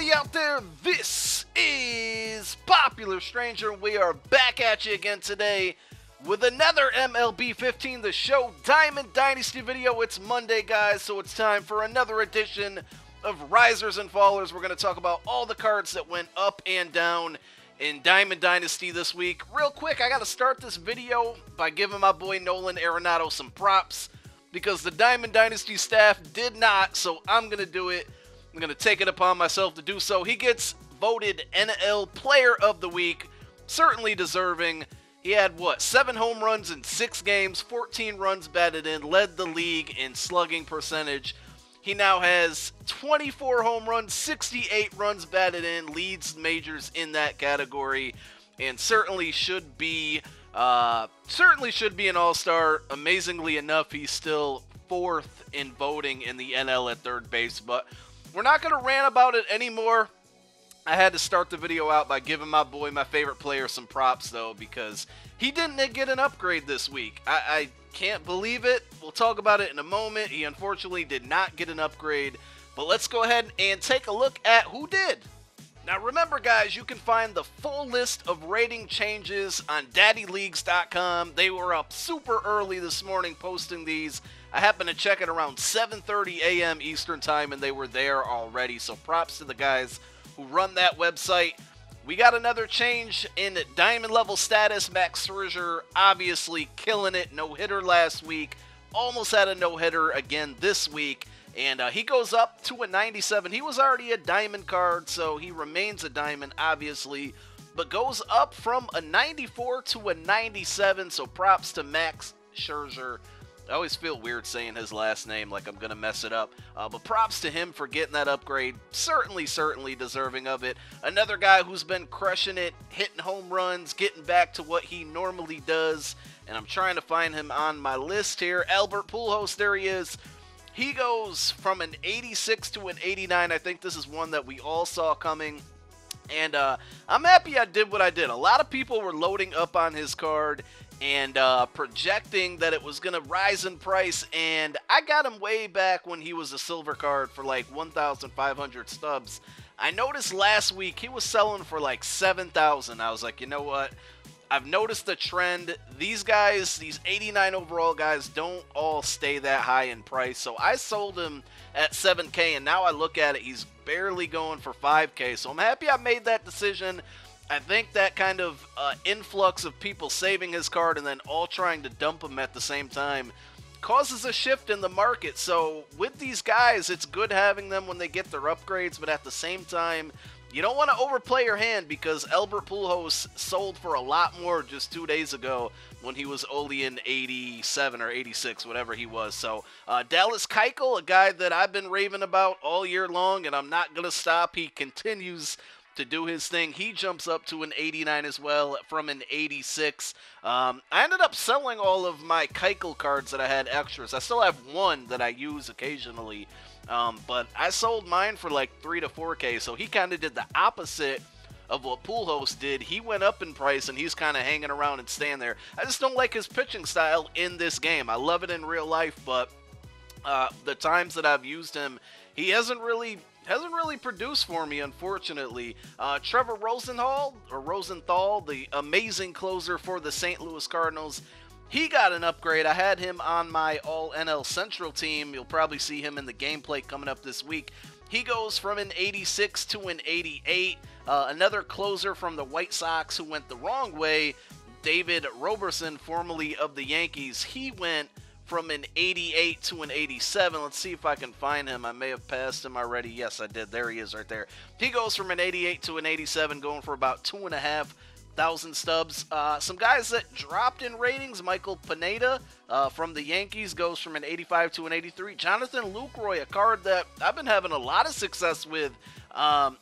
everybody out there, this is Popular Stranger, and we are back at you again today with another MLB 15 The Show Diamond Dynasty video. It's Monday, guys, so it's time for another edition of Risers and Fallers. We're going to talk about all the cards that went up and down in Diamond Dynasty this week. Real quick, I got to start this video by giving my boy Nolan Arenado some props because the Diamond Dynasty staff did not, so I'm going to do it. I'm going to take it upon myself to do so. He gets voted NL Player of the Week. Certainly deserving. He had, 7 home runs in 6 games, 14 runs batted in, led the league in slugging percentage. He now has 24 home runs, 68 runs batted in, leads majors in that category, and certainly should be an all-star. Amazingly enough, he's still 4th in voting in the NL at third base, but we're not going to rant about it anymore. I had to start the video out by giving my boy, my favorite player, some props, though, because he didn't get an upgrade this week. I can't believe it. We'll talk about it in a moment. He unfortunately did not get an upgrade, but let's go ahead and take a look at who did. Now, remember, guys, you can find the full list of rating changes on daddyleagues.com. They were up super early this morning posting these. I happened to check it around 7:30 a.m. Eastern Time, and they were there already. So props to the guys who run that website. We got another change in diamond level status. Max Scherzer obviously killing it. No-hitter last week. Almost had a no-hitter again this week. And he goes up to a 97. He was already a diamond card, so he remains a diamond, obviously. But goes up from a 94 to a 97, so props to Max Scherzer. I always feel weird saying his last name like I'm going to mess it up. But props to him for getting that upgrade. Certainly deserving of it. Another guy who's been crushing it, hitting home runs, getting back to what he normally does. And I'm trying to find him on my list here. Albert Pujols, there he is. He goes from an 86 to an 89. I think this is one that we all saw coming. And I'm happy I did what I did. A lot of people were loading up on his card and projecting that it was going to rise in price, and I got him way back when he was a silver card for like 1,500 stubs. I noticed last week he was selling for like 7,000. I was like, you know what? I've noticed the trend. These guys, these 89 overall guys, don't all stay that high in price, so I sold him at 7K, and now I look at it, he's barely going for 5K, so I'm happy I made that decision. I think that kind of influx of people saving his card and then all trying to dump him at the same time causes a shift in the market. So with these guys, it's good having them when they get their upgrades, but at the same time, you don't want to overplay your hand because Albert Pujols sold for a lot more just 2 days ago when he was only in 87 or 86, whatever he was. So Dallas Keiko, a guy that I've been raving about all year long, and I'm not going to stop. He continues to do his thing. He jumps up to an 89 as well from an 86. I ended up selling all of my Keiko cards that I had extras. I still have one that I use occasionally, but I sold mine for like 3 to 4K, so he kind of did the opposite of what Pujols did. He went up in price, and he's kind of hanging around and staying there. I just don't like his pitching style in this game. I love it in real life, but the times that I've used him, he hasn't really produced for me, unfortunately. Trevor Rosenthal, the amazing closer for the St. Louis Cardinals, he got an upgrade. I had him on my All-NL Central team. You'll probably see him in the gameplay coming up this week. He goes from an 86 to an 88. Another closer from the White Sox who went the wrong way, David Robertson, formerly of the Yankees, he went from an 88 to an 87. Let's see if I can find him. I may have passed him already. Yes, I did. There he is right there. He goes from an 88 to an 87, going for about 2,500 stubs. Some guys that dropped in ratings. Michael Pineda from the Yankees goes from an 85 to an 83. Jonathan Lucroy, a card that I've been having a lot of success with.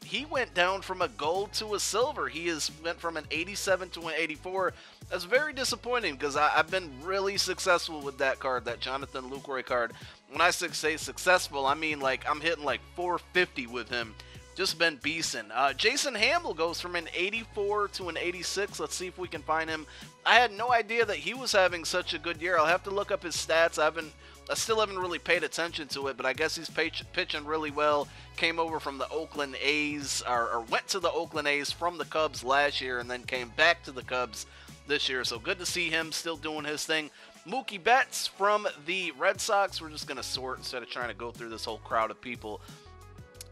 He went down from a gold to a silver. He went from an 87 to an 84. That's very disappointing because I've been really successful with that card, that Jonathan Lucroy card. When I say successful, I mean like I'm hitting like 450 with him just been beasting. Jason Hamble goes from an 84 to an 86. Let's see if we can find him. I had no idea that he was having such a good year. I'll have to look up his stats. I still haven't really paid attention to it, but I guess he's pitching really well. Came over from the Oakland A's, or went to the Oakland A's from the Cubs last year, and then came back to the Cubs this year. So good to see him still doing his thing. Mookie Betts from the Red Sox. We're just going to sort instead of trying to go through this whole crowd of people.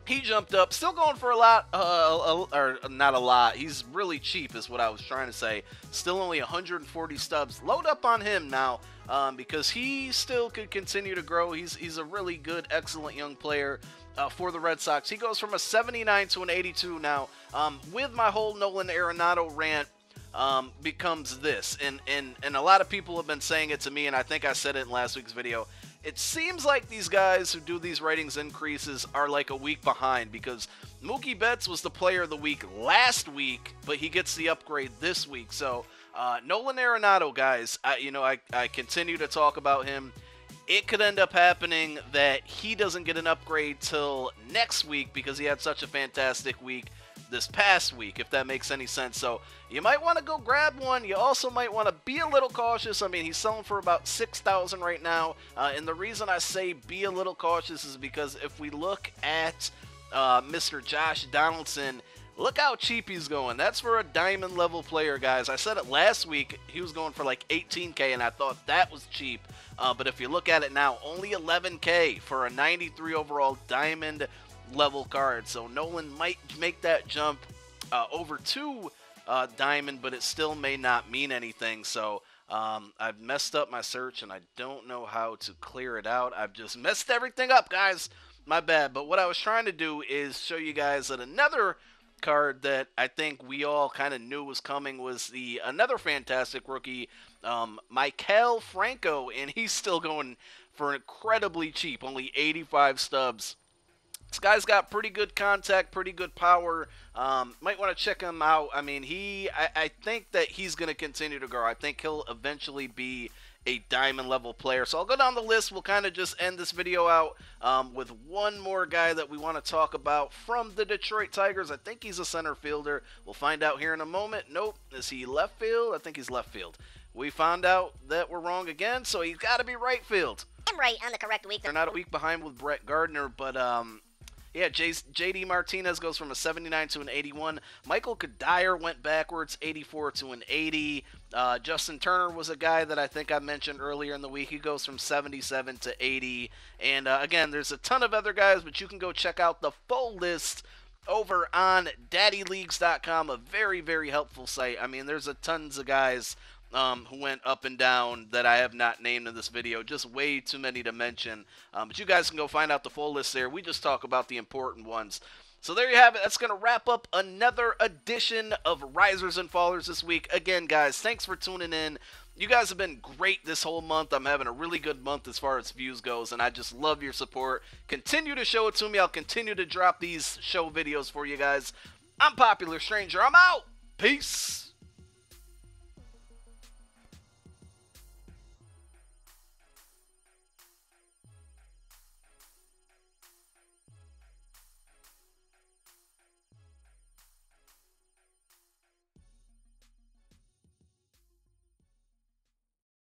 He jumped up, still going for a lot, or not a lot. He's really cheap is what I was trying to say. Still only 140 stubs. Load up on him now because he still could continue to grow. He's a really good, excellent young player for the Red Sox. He goes from a 79 to an 82 now. With my whole Nolan Arenado rant becomes this, and a lot of people have been saying it to me, and I think I said it in last week's video. It seems like these guys who do these ratings increases are like a week behind because Mookie Betts was the player of the week last week, but he gets the upgrade this week. So Nolan Arenado, guys, I continue to talk about him. It could end up happening that he doesn't get an upgrade till next week because he had such a fantastic week this past week, if that makes any sense. So you might want to go grab one. You also might want to be a little cautious. I mean, he's selling for about $6,000 right now, and the reason I say be a little cautious is because if we look at Mr. Josh Donaldson, look how cheap he's going. That's for a diamond level player, guys. I said it last week, he was going for like $18K, and I thought that was cheap. But if you look at it now, only $11K for a 93 overall diamond level card. So Nolan might make that jump over to diamond, but it still may not mean anything. So I've messed up my search and I don't know how to clear it out. I've just messed everything up, guys. My bad. But what I was trying to do is show you guys that another card that I think we all kind of knew was coming was another fantastic rookie, Maikel Franco, and he's still going for incredibly cheap, only 85 stubs. This guy's got pretty good contact, pretty good power. Might want to check him out. I mean, I think that he's going to continue to grow. I think he'll eventually be a diamond level player. So I'll go down the list. We'll kind of just end this video out with one more guy that we want to talk about from the Detroit Tigers. I think he's a center fielder. We'll find out here in a moment. Nope. Is he left field? I think he's left field. We found out that we're wrong again, so he's got to be right field. I'm right on the correct week. They're not a week behind with Brett Gardner, but yeah, J.D. Martinez goes from a 79 to an 81. Michael Kadire went backwards, 84 to an 80. Justin Turner was a guy that I think I mentioned earlier in the week. He goes from 77 to 80. And again, there's a ton of other guys, but you can go check out the full list over on daddyleagues.com, a very, very helpful site. I mean, there's tons of guys who went up and down that I have not named in this video. Just way too many to mention. But you guys can go find out the full list there. We just talk about the important ones. So there you have it. That's going to wrap up another edition of Risers and Fallers this week. Again, guys, thanks for tuning in. You guys have been great this whole month. I'm having a really good month as far as views goes, and I just love your support. Continue to show it to me. I'll continue to drop these show videos for you guys. I'm Popular Stranger. I'm out. Peace.